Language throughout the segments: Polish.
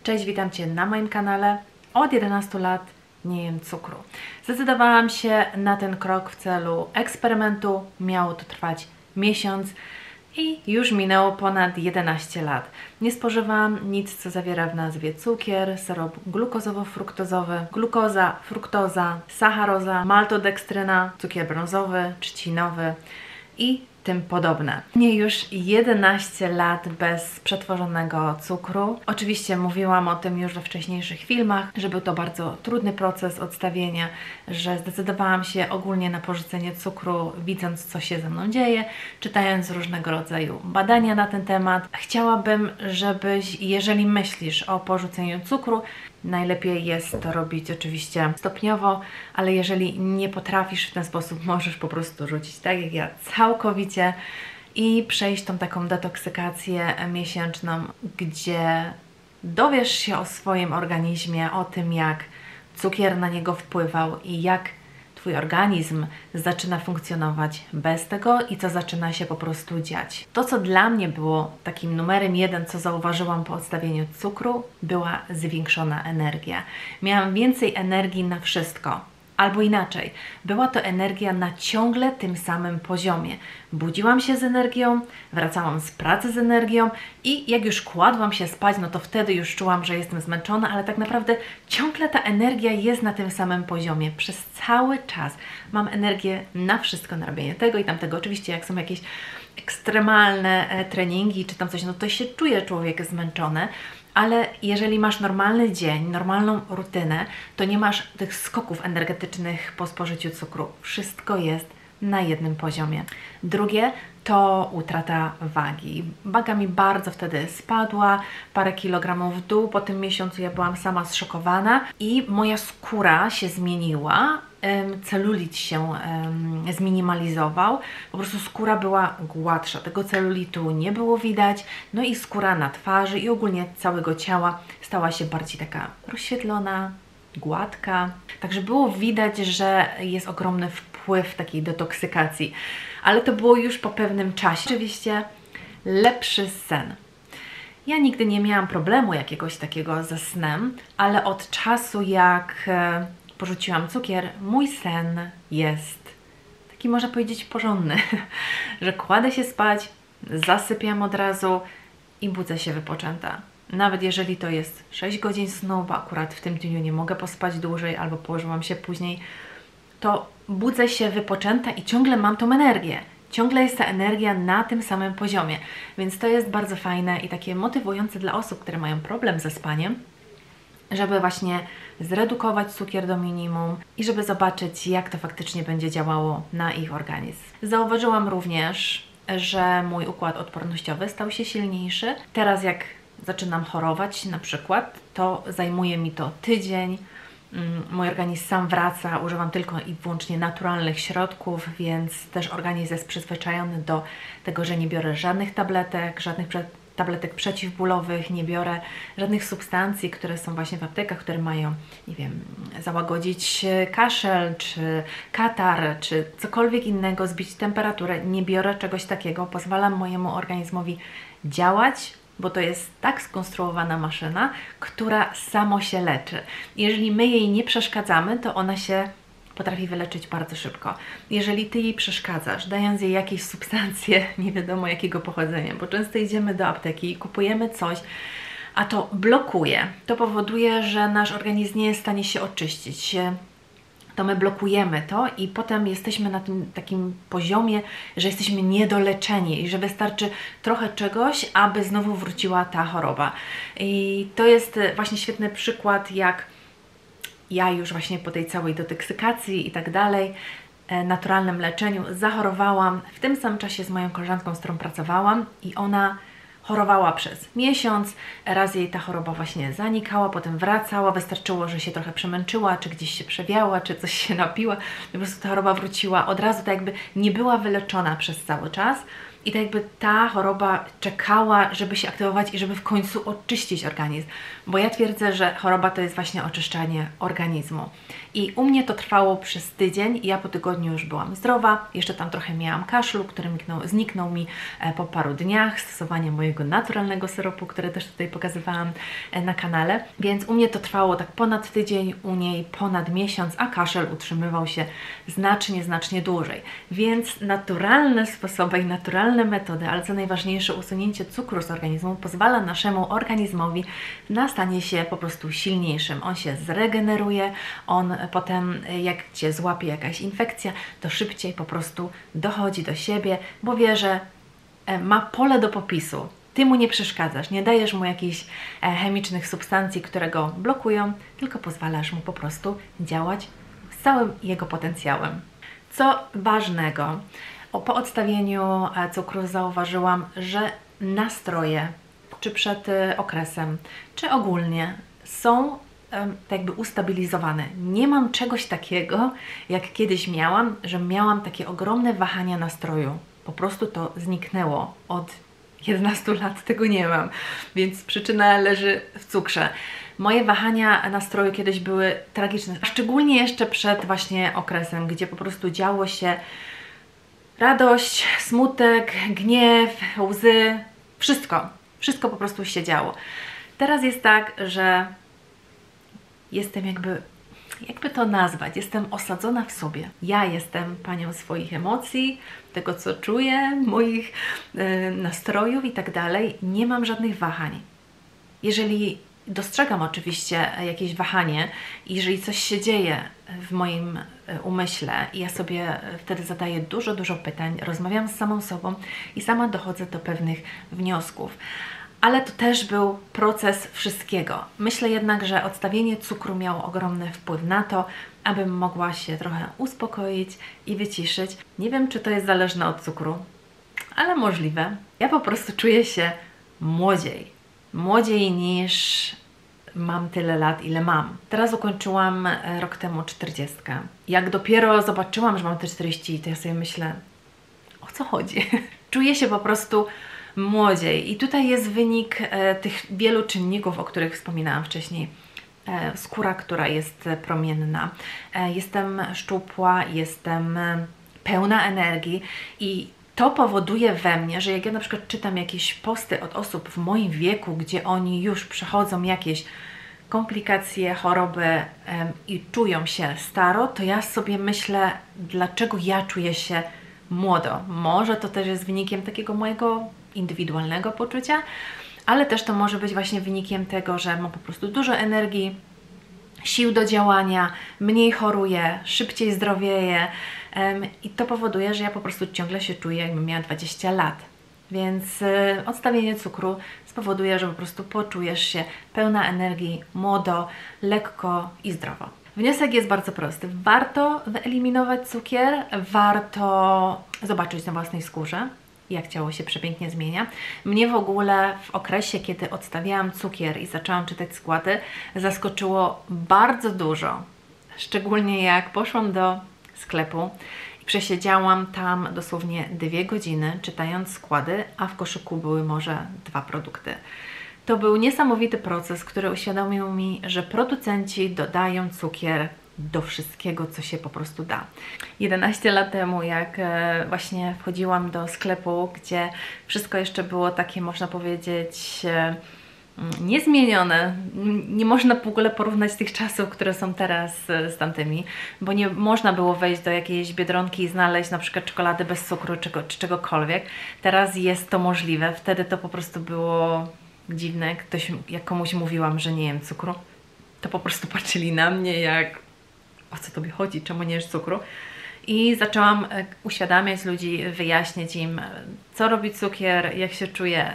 Cześć, witam Cię na moim kanale. Od 11 lat nie jem cukru. Zdecydowałam się na ten krok w celu eksperymentu. Miało to trwać miesiąc i już minęło ponad 11 lat. Nie spożywam nic, co zawiera w nazwie cukier, syrop glukozowo-fruktozowy, glukoza, fruktoza, sacharoza, maltodekstryna, cukier brązowy, trzcinowy i tym podobne. Nie już 11 lat bez przetworzonego cukru. Oczywiście mówiłam o tym już we wcześniejszych filmach, że był to bardzo trudny proces odstawienia, że zdecydowałam się ogólnie na porzucenie cukru, widząc, co się ze mną dzieje, czytając różnego rodzaju badania na ten temat. Chciałabym, żebyś, jeżeli myślisz o porzuceniu cukru, najlepiej jest to robić oczywiście stopniowo, ale jeżeli nie potrafisz w ten sposób, możesz po prostu rzucić, tak jak ja, całkowicie i przejść tą taką detoksykację miesięczną, gdzie dowiesz się o swoim organizmie, o tym, jak cukier na niego wpływał i jak Twój organizm zaczyna funkcjonować bez tego i co zaczyna się po prostu dziać. To, co dla mnie było takim numerem 1, co zauważyłam po odstawieniu cukru, była zwiększona energia. Miałam więcej energii na wszystko. Albo inaczej, była to energia na ciągle tym samym poziomie. Budziłam się z energią, wracałam z pracy z energią i jak już kładłam się spać, no to wtedy już czułam, że jestem zmęczona, ale tak naprawdę ciągle ta energia jest na tym samym poziomie. Przez cały czas mam energię na wszystko, na robienie tego i tamtego. Oczywiście jak są jakieś ekstremalne treningi czy tam coś, no to się czuje człowiek zmęczony. Ale jeżeli masz normalny dzień, normalną rutynę, to nie masz tych skoków energetycznych po spożyciu cukru. Wszystko jest na jednym poziomie. Drugie to utrata wagi. Waga mi bardzo wtedy spadła, parę kilogramów w dół. Po tym miesiącu ja byłam sama zszokowana i moja skóra się zmieniła. Celulit się zminimalizował, po prostu skóra była gładsza, tego celulitu nie było widać, no i skóra na twarzy i ogólnie całego ciała stała się bardziej taka rozświetlona, gładka, także było widać, że jest ogromny wpływ takiej detoksykacji, ale to było już po pewnym czasie. Oczywiście lepszy sen. Ja nigdy nie miałam problemu jakiegoś takiego ze snem, ale od czasu jak porzuciłam cukier, mój sen jest taki, można powiedzieć, porządny, że kładę się spać, zasypiam od razu i budzę się wypoczęta. Nawet jeżeli to jest 6 godzin snu, bo akurat w tym dniu nie mogę pospać dłużej albo położyłam się później, to budzę się wypoczęta i ciągle mam tą energię. Ciągle jest ta energia na tym samym poziomie, więc to jest bardzo fajne i takie motywujące dla osób, które mają problem ze spaniem, żeby właśnie zredukować cukier do minimum i żeby zobaczyć, jak to faktycznie będzie działało na ich organizm. Zauważyłam również, że mój układ odpornościowy stał się silniejszy. Teraz jak zaczynam chorować na przykład, to zajmuje mi to tydzień. Mój organizm sam wraca, używam tylko i wyłącznie naturalnych środków, więc też organizm jest przyzwyczajony do tego, że nie biorę żadnych tabletek przeciwbólowych, nie biorę żadnych substancji, które są właśnie w aptekach, które mają, nie wiem, załagodzić kaszel, czy katar, czy cokolwiek innego, zbić temperaturę. Nie biorę czegoś takiego, pozwalam mojemu organizmowi działać, bo to jest tak skonstruowana maszyna, która samo się leczy. Jeżeli my jej nie przeszkadzamy, to ona się potrafi wyleczyć bardzo szybko. Jeżeli Ty jej przeszkadzasz, dając jej jakieś substancje, nie wiadomo jakiego pochodzenia, bo często idziemy do apteki i kupujemy coś, a to blokuje. To powoduje, że nasz organizm nie jest w stanie się oczyścić. To my blokujemy to i potem jesteśmy na tym takim poziomie, że jesteśmy niedoleczeni i że wystarczy trochę czegoś, aby znowu wróciła ta choroba. I to jest właśnie świetny przykład, jak ja już właśnie po tej całej detoksykacji i tak dalej, naturalnym leczeniu zachorowałam w tym samym czasie z moją koleżanką, z którą pracowałam i ona chorowała przez miesiąc, raz jej ta choroba właśnie zanikała, potem wracała, wystarczyło, że się trochę przemęczyła, czy gdzieś się przewiała, czy coś się napiła, po prostu ta choroba wróciła od razu, tak jakby nie była wyleczona przez cały czas, I tak jakby ta choroba czekała, żeby się aktywować i żeby w końcu oczyścić organizm. Bo ja twierdzę, że choroba to jest właśnie oczyszczanie organizmu. I u mnie to trwało przez tydzień. Ja po tygodniu już byłam zdrowa. Jeszcze tam trochę miałam kaszlu, który zniknął mi po paru dniach stosowania mojego naturalnego syropu, który też tutaj pokazywałam na kanale. Więc u mnie to trwało tak ponad tydzień, u niej ponad miesiąc, a kaszel utrzymywał się znacznie dłużej. Więc naturalne sposoby i naturalne metody, ale co najważniejsze, usunięcie cukru z organizmu pozwala naszemu organizmowi na stanie się po prostu silniejszym. On się zregeneruje, on potem jak Cię złapie jakaś infekcja, to szybciej po prostu dochodzi do siebie, bo wie, że ma pole do popisu. Ty mu nie przeszkadzasz, nie dajesz mu jakichś chemicznych substancji, które go blokują, tylko pozwalasz mu po prostu działać z całym jego potencjałem. Co ważnego, po odstawieniu cukru zauważyłam, że nastroje, czy przed okresem, czy ogólnie są tak jakby ustabilizowane. Nie mam czegoś takiego, jak kiedyś miałam, że miałam takie ogromne wahania nastroju. Po prostu to zniknęło. Od 11 lat tego nie mam, więc przyczyna leży w cukrze. Moje wahania nastroju kiedyś były tragiczne, szczególnie jeszcze przed właśnie okresem, gdzie po prostu działo się radość, smutek, gniew, łzy, wszystko po prostu się działo. Teraz jest tak, że jestem jakby to nazwać, jestem osadzona w sobie. Ja jestem panią swoich emocji, tego co czuję, moich nastrojów i tak dalej. Nie mam żadnych wahań. Jeżeli dostrzegam oczywiście jakieś wahanie, jeżeli coś się dzieje w moim umyśle i ja sobie wtedy zadaję dużo pytań, rozmawiam z samą sobą i sama dochodzę do pewnych wniosków. Ale to też był proces wszystkiego. Myślę jednak, że odstawienie cukru miało ogromny wpływ na to, abym mogła się trochę uspokoić i wyciszyć. Nie wiem, czy to jest zależne od cukru, ale możliwe. Ja po prostu czuję się młodziej niż mam tyle lat, ile mam. Teraz ukończyłam rok temu 40. Jak dopiero zobaczyłam, że mam te 40, to ja sobie myślę, o co chodzi? Czuję się po prostu młodziej. I tutaj jest wynik tych wielu czynników, o których wspominałam wcześniej. Skóra, która jest promienna. Jestem szczupła, jestem pełna energii i to powoduje we mnie, że jak ja na przykład czytam jakieś posty od osób w moim wieku, gdzie oni już przechodzą jakieś komplikacje, choroby i czują się staro, to ja sobie myślę, dlaczego ja czuję się młodo. Może to też jest wynikiem takiego mojego indywidualnego poczucia, ale też to może być właśnie wynikiem tego, że mam po prostu dużo energii, sił do działania, mniej choruję, szybciej zdrowieję i to powoduje, że ja po prostu ciągle się czuję, jakbym miała 20 lat. Więc odstawienie cukru spowoduje, że po prostu poczujesz się pełna energii, młodo, lekko i zdrowo. Wniosek jest bardzo prosty. Warto wyeliminować cukier, warto zobaczyć na własnej skórze, jak ciało się przepięknie zmienia. Mnie w ogóle w okresie, kiedy odstawiałam cukier i zaczęłam czytać składy, zaskoczyło bardzo dużo. Szczególnie jak poszłam do sklepu i przesiedziałam tam dosłownie 2 godziny czytając składy, a w koszyku były może 2 produkty. To był niesamowity proces, który uświadomił mi, że producenci dodają cukier do wszystkiego, co się po prostu da. 11 lat temu, jak właśnie wchodziłam do sklepu, gdzie wszystko jeszcze było takie, można powiedzieć, niezmienione. Nie można w ogóle porównać tych czasów, które są teraz z bo nie można było wejść do jakiejś Biedronki i znaleźć na przykład czekolady bez cukru czy czegokolwiek. Teraz jest to możliwe. Wtedy to po prostu było dziwne. Jak komuś mówiłam, że nie jem cukru, to po prostu patrzyli na mnie jak o co Tobie chodzi, czemu nie jesz cukru? I zaczęłam uświadamiać ludzi, wyjaśniać im, co robi cukier, jak się czuję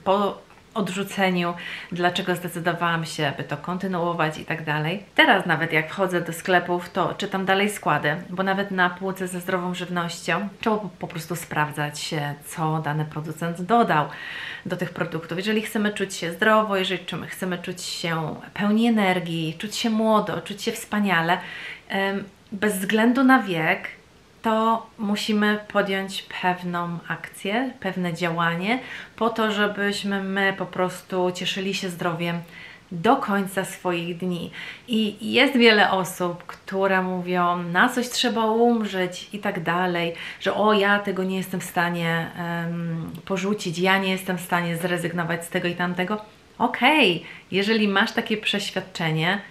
po odrzuceniu, dlaczego zdecydowałam się, by to kontynuować i tak dalej. Teraz nawet jak wchodzę do sklepów, to czytam dalej składy, bo nawet na półce ze zdrową żywnością trzeba po prostu sprawdzać, co dany producent dodał do tych produktów. Jeżeli chcemy czuć się zdrowo, jeżeli chcemy czuć się pełni energii, czuć się młodo, czuć się wspaniale, bez względu na wiek, to musimy podjąć pewną akcję, pewne działanie po to, żebyśmy my po prostu cieszyli się zdrowiem do końca swoich dni. I jest wiele osób, które mówią, na coś trzeba umrzeć i tak dalej, że o, ja tego nie jestem w stanie porzucić, ja nie jestem w stanie zrezygnować z tego i tamtego. Okej, jeżeli masz takie przeświadczenie,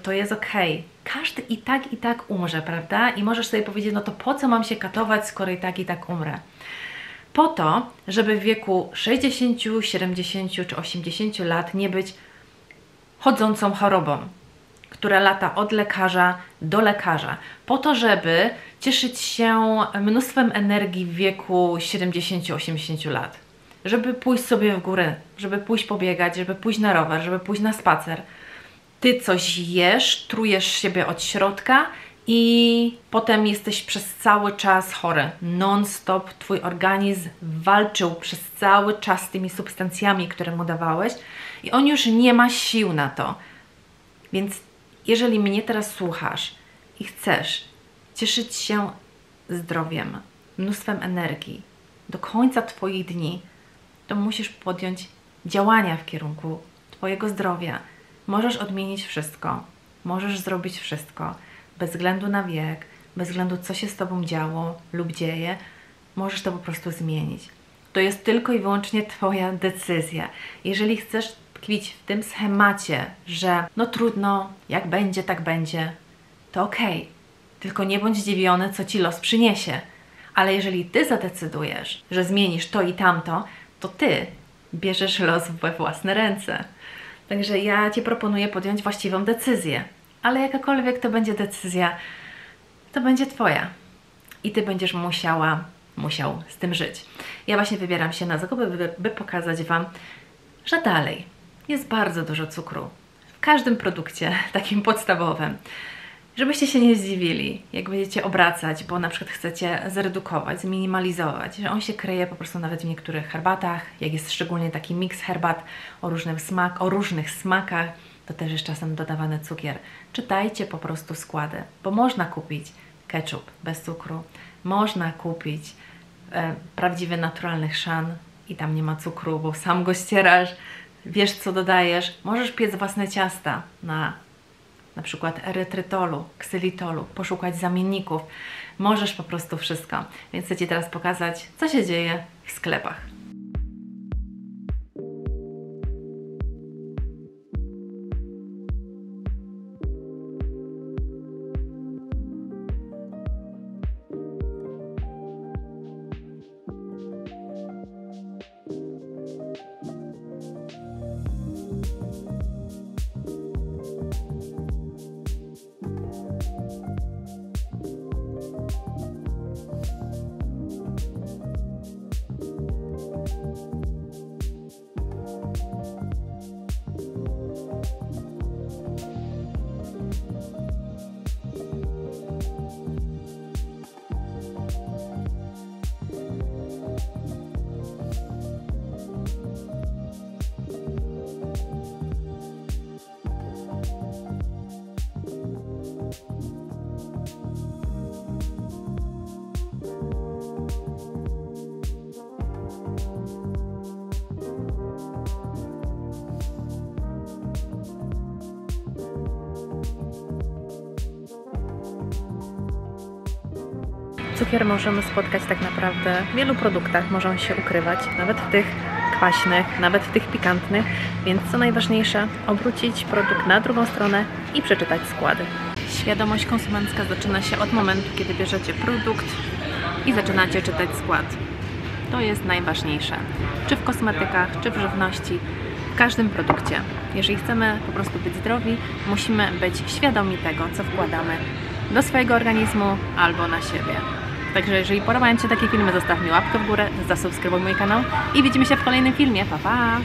to jest okej. Każdy i tak umrze, prawda? I możesz sobie powiedzieć, no to po co mam się katować, skoro i tak umrę? Po to, żeby w wieku 60, 70 czy 80 lat nie być chodzącą chorobą, która lata od lekarza do lekarza. Po to, żeby cieszyć się mnóstwem energii w wieku 70-80 lat. Żeby pójść sobie w górę, żeby pójść pobiegać, żeby pójść na rower, żeby pójść na spacer. Ty coś jesz, trujesz siebie od środka i potem jesteś przez cały czas chory. Non-stop Twój organizm walczył przez cały czas z tymi substancjami, które mu dawałeś i on już nie ma sił na to. Więc jeżeli mnie teraz słuchasz i chcesz cieszyć się zdrowiem, mnóstwem energii do końca Twoich dni, to musisz podjąć działania w kierunku Twojego zdrowia. Możesz odmienić wszystko, możesz zrobić wszystko, bez względu na wiek, bez względu co się z Tobą działo lub dzieje, możesz to po prostu zmienić. To jest tylko i wyłącznie Twoja decyzja. Jeżeli chcesz tkwić w tym schemacie, że no trudno, jak będzie, tak będzie, to okej. Tylko nie bądź zdziwiony, co Ci los przyniesie. Ale jeżeli Ty zadecydujesz, że zmienisz to i tamto, to Ty bierzesz los we własne ręce. Także ja Ci proponuję podjąć właściwą decyzję. Ale jakakolwiek to będzie decyzja, to będzie Twoja. I Ty będziesz musiał z tym żyć. Ja właśnie wybieram się na zakupy, by pokazać Wam, że dalej jest bardzo dużo cukru. W każdym produkcie, takim podstawowym. Żebyście się nie zdziwili, jak będziecie obracać, bo na przykład chcecie zredukować, zminimalizować, że on się kryje po prostu nawet w niektórych herbatach, jak jest szczególnie taki miks herbat o różnych smakach, to też jest czasem dodawany cukier. Czytajcie po prostu składy, bo można kupić ketchup bez cukru, można kupić prawdziwy, naturalny chrzan i tam nie ma cukru, bo sam go ścierasz, wiesz co dodajesz, możesz piec własne ciasta na przykład erytrytolu, ksylitolu, poszukać zamienników. Możesz po prostu wszystko. Więc chcę Ci teraz pokazać, co się dzieje w sklepach. Cukier możemy spotkać tak naprawdę w wielu produktach, może się ukrywać, nawet w tych kwaśnych, nawet w tych pikantnych, więc co najważniejsze, obrócić produkt na drugą stronę i przeczytać składy. Świadomość konsumencka zaczyna się od momentu, kiedy bierzecie produkt i zaczynacie czytać skład. To jest najważniejsze, czy w kosmetykach, czy w żywności, w każdym produkcie. Jeżeli chcemy po prostu być zdrowi, musimy być świadomi tego, co wkładamy do swojego organizmu albo na siebie. Także jeżeli podobają Ci się takie filmy, zostaw mi łapkę w górę, zasubskrybuj mój kanał i widzimy się w kolejnym filmie. Pa, pa!